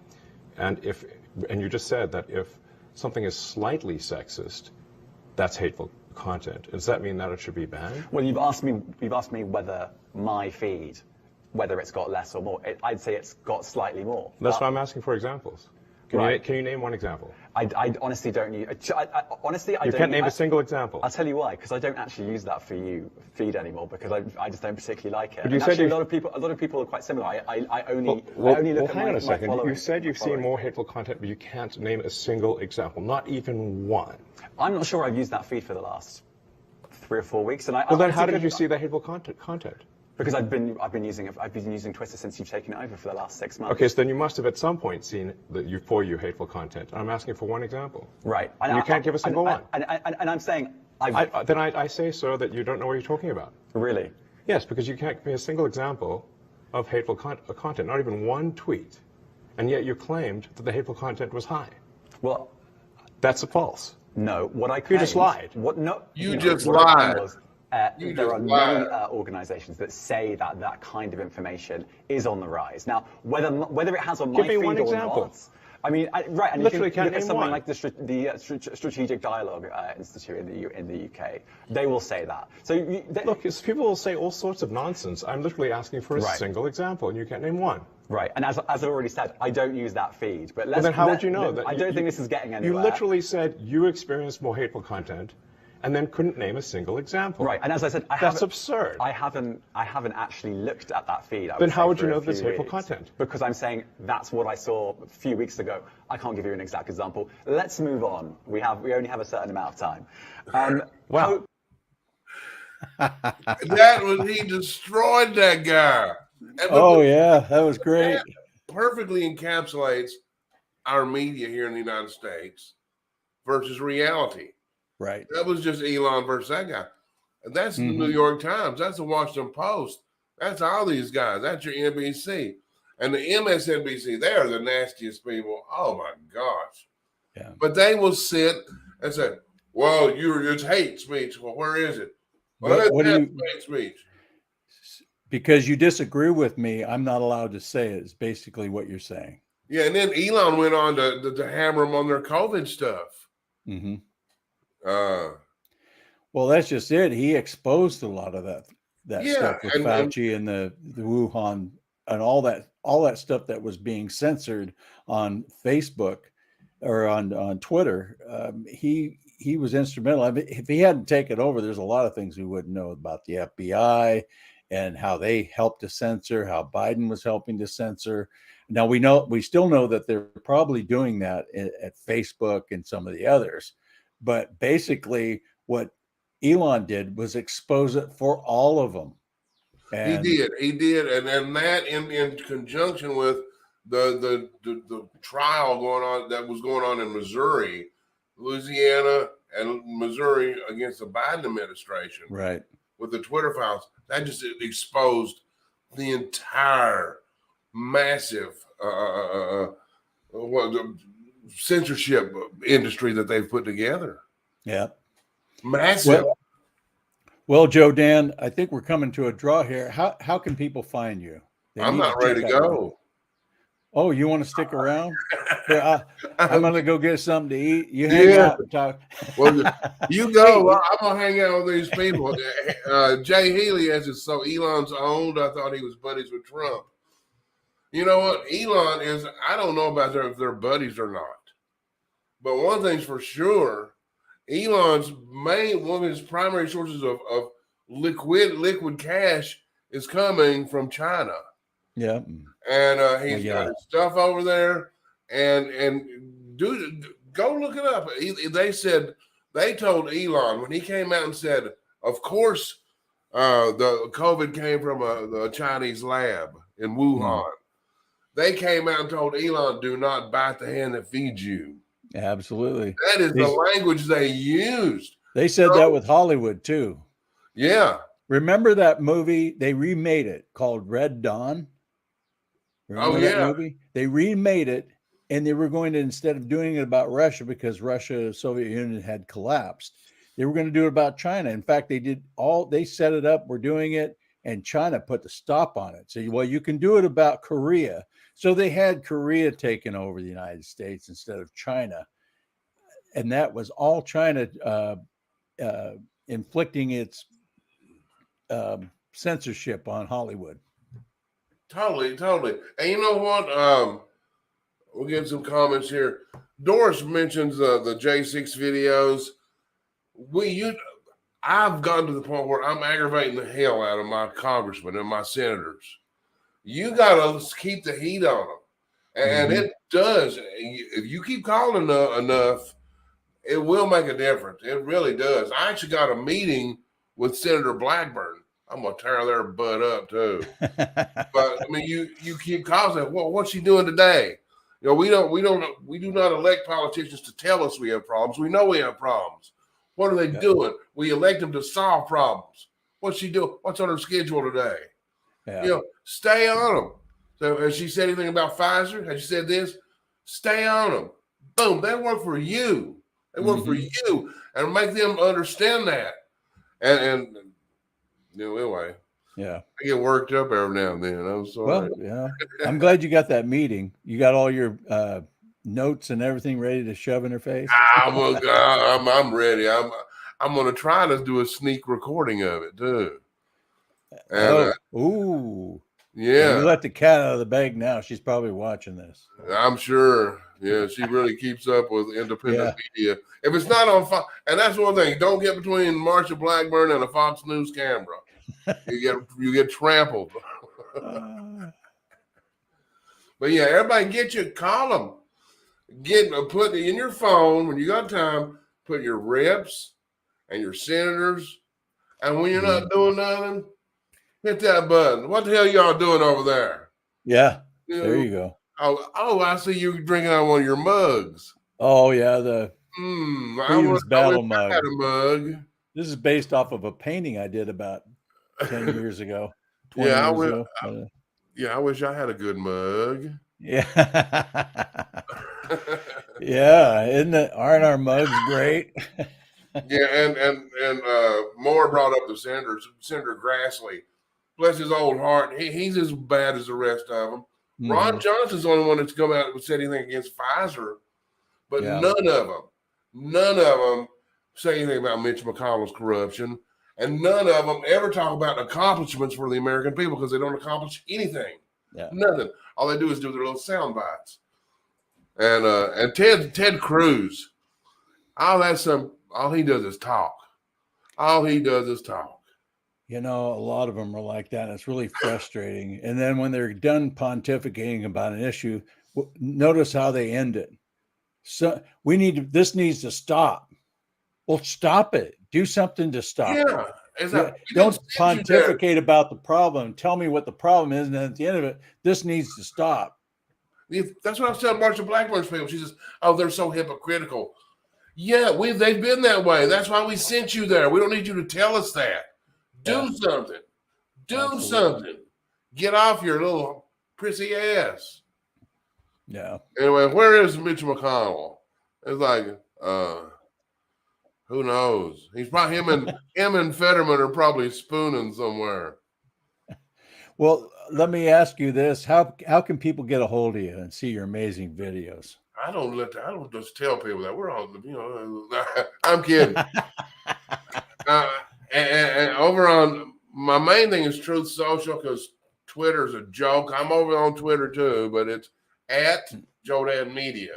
you just said that if something is slightly sexist, that's hateful content. Does that mean that it should be banned? Well, you've asked me whether my feed, whether it's got less or more. I'd say it's got slightly more. That's why I'm asking for examples. Can you name one example? I honestly don't use. You can't name a single example. I'll tell you why, because I don't actually use that for you feed anymore, because I just don't particularly like it. But you said actually, a lot of people are quite similar. I only look at hang on a second. my You said you've seen more hateful content, but you can't name a single example, not even one. I'm not sure I've used that feed for the last 3 or 4 weeks, and then how did you see the hateful content? Because I've been using Twitter since you've taken it over for the last 6 months. Okay, so then you must have at some point seen hateful content. I'm asking for one example. Right. You can't give a single one. And I'm saying I say, sir, that you don't know what you're talking about. Really? Yes, because you can't give me a single example of hateful content, not even one tweet, and yet you claimed that the hateful content was high. Well, that's false. No, what I claimed. You just lied. You just lied. There are many organizations that say that kind of information is on the rise. Now, whether it has on my feed or not, I mean, right, and literally you can look at something one. Like the Strategic Dialogue Institute in the UK. They will say that. So look, people will say all sorts of nonsense. I'm literally asking for a single example, and you can't name one. Right, and as I already said, I don't use that feed. But then how would you know that? I don't think this is getting anywhere. You literally said you experienced more hateful content, and then couldn't name a single example. Right, and as I said, that's absurd. I haven't actually looked at that feed. Then how would you know there's hateful content? Because I'm saying that's what I saw a few weeks ago. I can't give you an exact example. Let's move on. We only have a certain amount of time. Wow. He destroyed that guy. Yeah, that was great. That perfectly encapsulates our media here in the United States versus reality. Right. That was just Elon versus that guy. And that's the New York Times. That's the Washington Post. That's all these guys. That's your NBC. And the MSNBC, they are the nastiest people. Oh, my gosh. Yeah. But they will sit and say, well, it's hate speech. Well, where is it? Well, what do you, hate speech. Because you disagree with me, I'm not allowed to say it, is basically what you're saying. Yeah, and then Elon went on to hammer them on their COVID stuff. Mm-hmm. Well, that's just it. He exposed a lot of that stuff with Fauci and the Wuhan and all that stuff that was being censored on Facebook or on Twitter. He was instrumental. I mean, if he hadn't taken over, there's a lot of things we wouldn't know about the FBI and how they helped to censor, how Biden was helping to censor. Now we still know that they're probably doing that at Facebook and some of the others. But basically, what Elon did was expose it for all of them. And he did, and then that in conjunction with the trial that was going on in Missouri, Louisiana, and Missouri against the Biden administration, right? With the Twitter files, that just exposed the entire massive the censorship industry that they've put together. Yeah. Massive. Well, Joe Dan, I think we're coming to a draw here. How can people find you? I'm not ready to go. Oh, you want to stick around? Here, I'm going to go get something to eat. You hang out and talk. Well, you go. I'm going to hang out with these people. Jay Healy has it so Elon's owned. I thought he was buddies with Trump. You know what? Elon is, I don't know about if they're buddies or not. But one thing's for sure, Elon's one of his primary sources of liquid cash is coming from China. Yeah. And he's got his stuff over there. And dude, go look it up. They told Elon when he came out and said, of course, the COVID came from the Chinese lab in Wuhan. They came out and told Elon, do not bite the hand that feeds you. Absolutely. That is the language they used. They said that with Hollywood too. Yeah. Remember that movie? They remade it called Red Dawn. Remember that movie? They remade it, and they were going to, instead of doing it about Russia, because Russia, Soviet Union had collapsed, they were going to do it about China. In fact, they set it up, we're doing it, and China put the stop on it. So, well, you can do it about Korea. So they had Korea taken over the United States instead of China. And that was all China inflicting its censorship on Hollywood. Totally. And you know what? We'll get some comments here. Doris mentions the J6 videos. I've gotten to the point where I'm aggravating the hell out of my congressmen and my senators. You got to keep the heat on them. And it does. If you keep calling enough, it will make a difference. It really does. I actually got a meeting with Senator Blackburn. I'm going to tear their butt up too. But I mean, you keep calling. Well, what's she doing today? You know, we do not elect politicians to tell us we have problems. We know we have problems. What are they doing? We elect them to solve problems. What's she doing? What's on her schedule today? Yeah. You know, stay on them. So has she said anything about Pfizer? Has she said this? Stay on them. Boom. They work for you. They work for you, and make them understand that. And you know, anyway. Yeah. I get worked up every now and then. I'm sorry. Well, yeah. I'm glad you got that meeting. You got all your notes and everything ready to shove in her face. I'm ready. I'm going to try to do a sneak recording of it too. And, ooh. Yeah. You let the cat out of the bag now. She's probably watching this. I'm sure. Yeah, she really keeps up with independent media. If it's not on Fox, and that's one thing, don't get between Marsha Blackburn and a Fox News camera. You get trampled. But yeah, everybody call them. Put in your phone when you got time, put your reps and your senators. And when you're not doing nothing, hit that button. What the hell y'all doing over there? Yeah, there you go. Oh, I see you drinking out of one of your mugs. Oh yeah, the Freedom's Battle mug. I had a mug. This is based off of a painting I did about 10 years ago. 20 years ago. I wish I had a good mug. Yeah. Yeah, aren't our mugs great? Yeah, and Moore brought up the Senator Grassley. Bless his old heart. He's as bad as the rest of them. Ron Johnson's the only one that's come out and said anything against Pfizer, but none of them say anything about Mitch McConnell's corruption, and none of them ever talk about accomplishments for the American people because they don't accomplish anything. Yeah. Nothing. All they do is do their little sound bites. And Ted Cruz, all he does is talk. All he does is talk. You know, a lot of them are like that. And it's really frustrating. And then when they're done pontificating about an issue, notice how they end it. So this needs to stop. Well, stop it. Do something to stop it. Don't pontificate about the problem. Tell me what the problem is. And then at the end of it, this needs to stop. That's what I was telling Marsha Blackburn's people. She says, oh, they're so hypocritical. Yeah, they've been that way. That's why we sent you there. We don't need you to tell us that. Do something. Do something. Get off your little prissy ass. Yeah. Anyway, where is Mitch McConnell? It's like, Who knows? He's probably him and Fetterman are probably spooning somewhere. Well, let me ask you this: how can people get a hold of you and see your amazing videos? I don't just tell people that we're on. I'm kidding. And over on my main thing is Truth Social, because Twitter's a joke. I'm over on Twitter too, but it's at Jodan Media.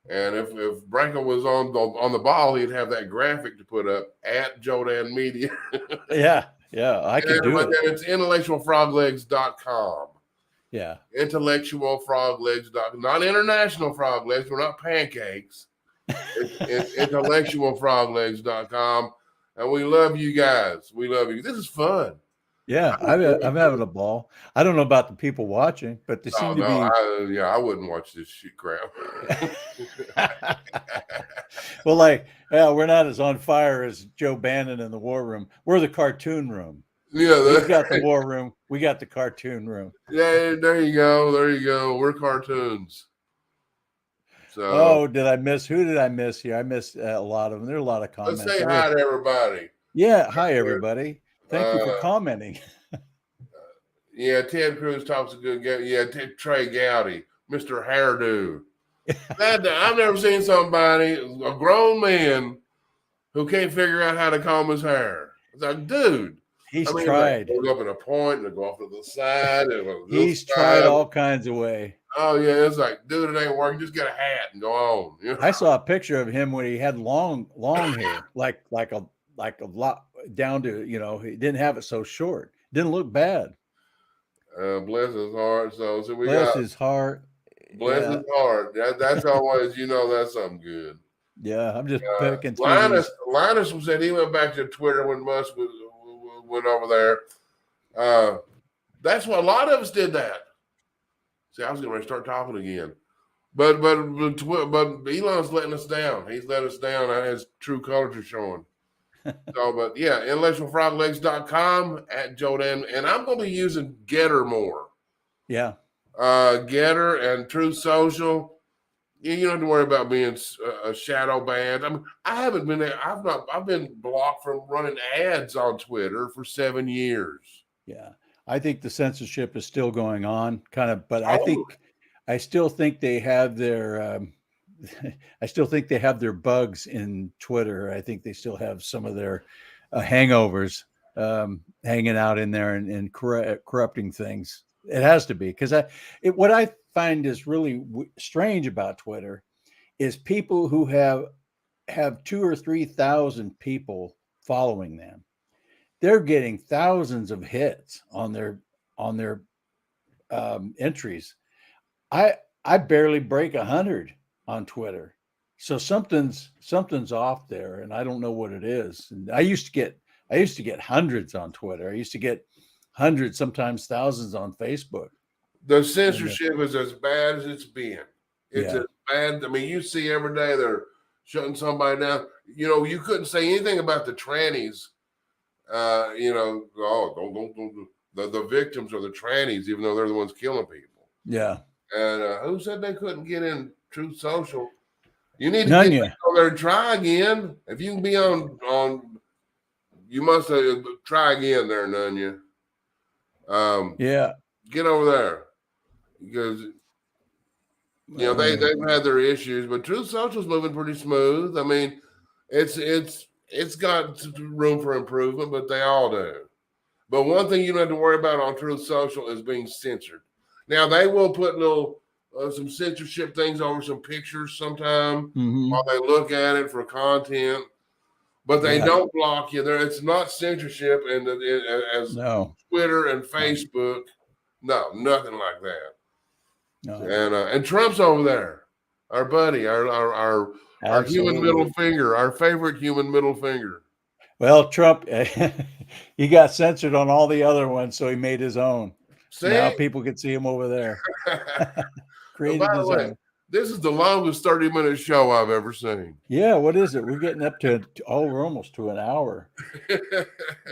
And if Branco was on the ball, he'd have that graphic to put up at Jodan Media. Yeah, I can do it. Then it's intellectualfroglegs.com. Yeah. Intellectualfroglegs.com. Not international frog legs. We're not pancakes. It's intellectualfroglegs.com. And we love you guys. We love you. This is fun. Yeah, I'm having a ball. I don't know about the people watching, but they seem to be. I wouldn't watch this shit crap. Well, we're not as on fire as Joe Bannon in the War Room. We're the cartoon room. Yeah, we've got the War Room. We got the cartoon room. Yeah, there you go. There you go. We're cartoons. So, who did I miss here? I missed a lot of them. There are a lot of comments. Let's say hi to everybody. Yeah, hi everybody. Thank you for commenting. Yeah, Ted Cruz talks a good game. Yeah, Trey Gowdy, Mr. Hairdo. I've never seen somebody, a grown man, who can't figure out how to comb his hair. It's like, dude. He's tried. Go up in a point and go off to the side. He's tried all kinds of way. Oh yeah, it's like, dude, it ain't working. Just get a hat and go on. You know? I saw a picture of him when he had long hair, like a lot down to, he didn't have it so short. Didn't look bad. Bless his heart. So we bless his heart. Bless his heart. That's always, that's something good. Yeah, I'm just picking through Linus said he went back to Twitter when Musk went over there. That's what a lot of us did that. See, I was going to start talking again, but Elon's letting us down. He's let us down, and his true colors are showing. So, but yeah, intellectualfroglegs.com at Jodan, and I'm going to be using Getter more. Yeah, Getter and Truth Social. You don't have to worry about being a shadow banned. I mean, I've been blocked from running ads on Twitter for 7 years. Yeah. I think the censorship is still going on, but I still think they have their bugs in Twitter. I think they still have some of their hangovers hanging out in there and corrupting things. It has to be, because what I find is really strange about Twitter is people who have 2,000 or 3,000 people following them. They're getting thousands of hits on their entries. I barely break 100 on Twitter, so something's off there, and I don't know what it is. And I used to get hundreds on Twitter. I used to get hundreds, sometimes thousands on Facebook. The censorship is as bad as it's been. It's as bad. I mean, you see every day they're shutting somebody down. You couldn't say anything about the trannies. Don't the victims are the trannies, even though they're the ones killing people. Yeah. And who said they couldn't get in Truth Social? You need to get on there and try again. If you can be on you must try again there, Nunya. Get over there, because they've had their issues, but Truth Social's moving pretty smooth. I mean, it's got room for improvement, but they all do. But one thing you don't have to worry about on Truth Social is being censored. Now, they will put some censorship things over some pictures sometime while they look at it for content, but they don't block you. It's not censorship as Twitter and Facebook. No, nothing like that. No. And Trump's over there, our buddy, our human middle finger, our favorite human middle finger. Well, Trump, he got censored on all the other ones, so he made his own. See? Now people can see him over there. Created his own. This is the longest 30-minute show I've ever seen. Yeah, what is it? We're getting up to we're almost to an hour.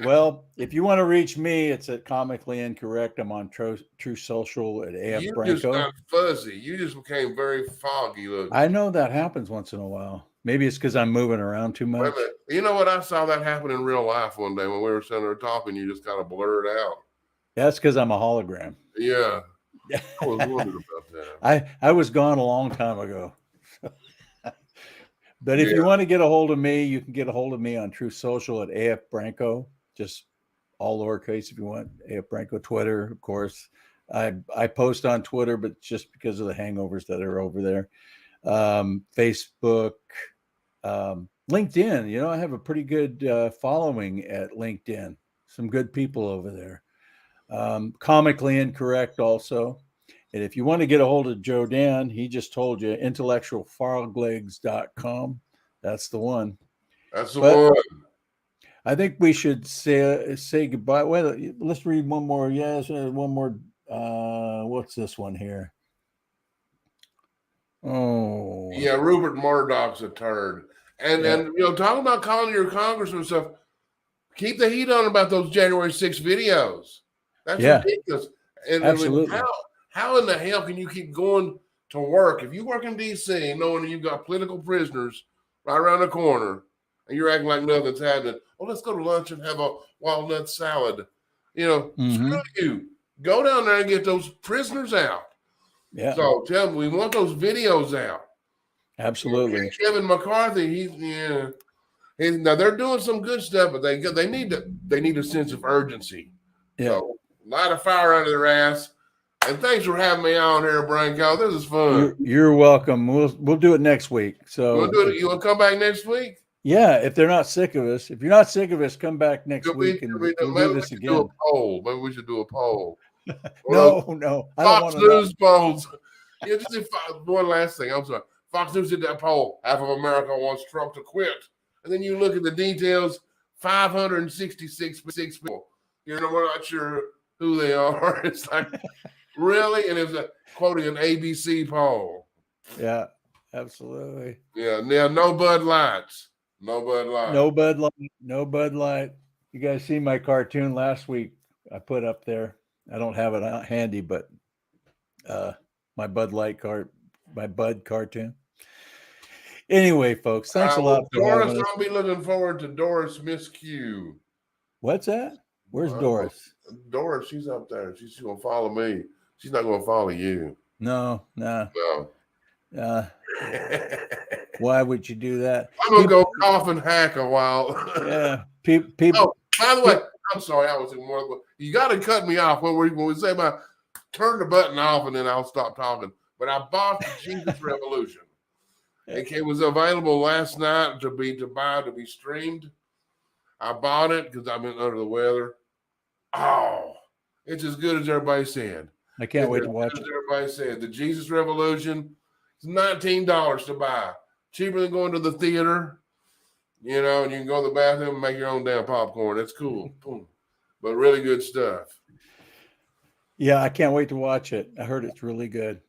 Well, if you want to reach me, it's at Comically Incorrect. I'm on True Social at AF Branco. You just got fuzzy. You just became very foggy looking. I know that happens once in a while. Maybe it's because I'm moving around too much. You know what? I saw that happen in real life one day when we were sitting there talking. You just kind of blurred out. That's because I'm a hologram. Yeah. I was wondering about that. I was gone a long time ago. But if you want to get a hold of me, you can get a hold of me on Truth Social at AF Branco, just all lowercase if you want. AF Branco, Twitter, of course. I post on Twitter, but just because of the hangovers that are over there. Facebook, LinkedIn. I have a pretty good following at LinkedIn. Some good people over there. Comically Incorrect also. And if you want to get a hold of Joe Dan, he just told you intellectualfroglegs.com. That's the one. That's the one. I think we should say goodbye. Well, let's read one more. Yes, one more. What's this one here? Oh. Yeah, Rupert Murdoch's a turd. And talking about calling your congressman stuff, keep the heat on about those January 6 videos. That's ridiculous. And absolutely. How in the hell can you keep going to work if you work in D.C. knowing that you've got political prisoners right around the corner and you're acting like nothing's happening? Well, let's go to lunch and have a walnut salad. Screw you. Go down there and get those prisoners out. Yeah. So tell me, we want those videos out. Absolutely. Kevin McCarthy, now they're doing some good stuff, but they need a sense of urgency. Yeah. So light a fire under their ass. And thanks for having me on here, Branco. This is fun. You're welcome. We'll do it next week. So you want to come back next week? Yeah, if they're not sick of us. If you're not sick of us, come back next week and we'll do this again. Do a poll. Maybe we should do a poll. No. I Fox News polls. Just one last thing. I'm sorry. Fox News did that poll. Half of America wants Trump to quit. And then you look at the details, 566 people. We're not sure who they are. It's like, really? And it's quoting an ABC poll. Yeah, absolutely. Yeah, now no Bud Lights. No Bud Light. No Bud Light. No Bud Light. You guys see my cartoon last week I put up there. I don't have it handy, but my Bud cartoon. Anyway, folks, thanks a lot. Doris, I'll be looking forward to Doris Miss Q. What's that? Where's Doris? Doris, she's up there. She's going to follow me. She's not going to follow you. No. Why would you do that? I'm going to go cough and hack a while. Yeah. People. Oh, by the way, I'm sorry. I was in one. You got to cut me off when we say about turn the button off and then I'll stop talking. But I bought the Jesus Revolution. It was available last night to be streamed. I bought it because I've been under the weather. Oh, it's as good as everybody said. I can't wait to watch it. Everybody said the Jesus Revolution is $19 to buy, cheaper than going to the theater. And you can go to the bathroom and make your own damn popcorn. That's cool. But really good stuff. Yeah, I can't wait to watch it. I heard it's really good.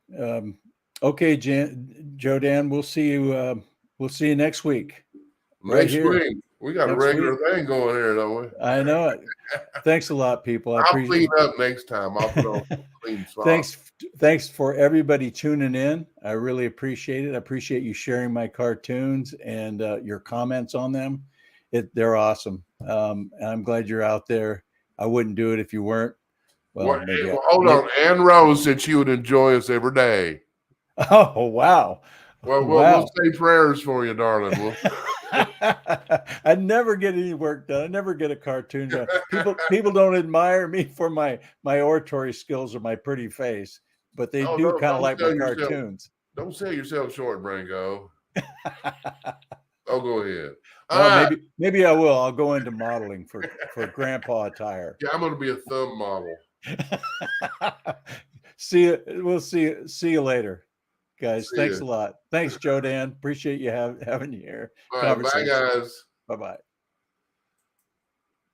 Okay, Joe Dan, we'll see you. We'll see you next week. Next week. We got a regular thing going here, don't we? I know it. Thanks a lot, people. I'll clean up next time. I'll put on clean spots. Thanks for everybody tuning in. I really appreciate it. I appreciate you sharing my cartoons and your comments on them. They're awesome. And I'm glad you're out there. I wouldn't do it if you weren't. Well, hold on. Ann Rose said she would enjoy us every day. Oh, wow. Well, we'll say prayers for you, darling. I never get any work done. I never get a cartoon done. People don't admire me for my oratory skills or my pretty face, but they do kind of like my cartoons. Don't sell yourself short, Branco. Oh, go ahead. Maybe I will. I'll go into modeling for grandpa attire. Yeah, I'm going to be a thumb model. We'll see you later, guys. Thanks a lot. Thanks, Joe Dan. Appreciate you having you here. All right, bye, guys. Bye-bye.